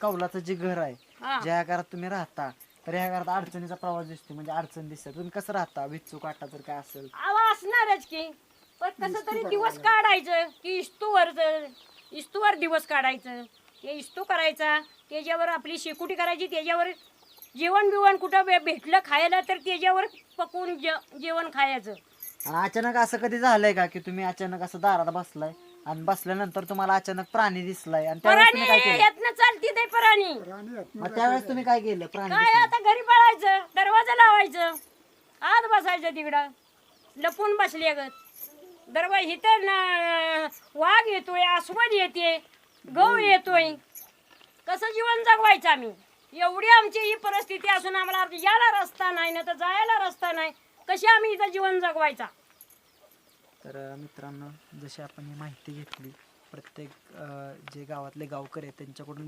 कौलाचं जे घर आहे हा. ज्या घरात तुम्ही राहता तर ह्या घरात अडचणीचा प्रवास दिसतो म्हणजे अडचण दिसते तुम्ही कसं राहता विच्छू काटा जर काय असेल आवा असणारच की पण कसं तरी दिवस काढायचं की इस्तूवर दिवस काढायचं ते इस्तू करायचा त्याच्यावर आपली शेकोटी करायची त्याच्यावर जेवण बिवण कुठं भेटलं खायला तर त्याच्यावर पकवून जेवण खायचं. आणि अचानक असं कधी झालंय का की तुम्ही अचानक असं दारात बसलाय आणि बसल्यानंतर तुम्हाला अचानक प्राणी दिसलाय आणि त्यावेळेस तुम्ही काय पराणी केलं यातनं चालती ते पराणी मग त्यावेळेस तुम्ही काय केलं प्राणी काय दिसला आता घरी पळायचं दरवाजा लावायचं आत बसायचं तिकडं लपून बसले ग दरवाजा इथं वाघ येतोय अस्वल येते गहू येतोय कसं जीवन जगवायचं आम्ही एवढी आमची ही परिस्थिती असून आम्हाला आता यायला रस्ता नाही ना तर जायला रस्ता नाही कशी आम्ही इथं जीवन जगवायचा. तर मित्रांनो जशी आपण ही माहिती घेतली प्रत्येक जे गावातले गावकरी आहेत त्यांच्याकडून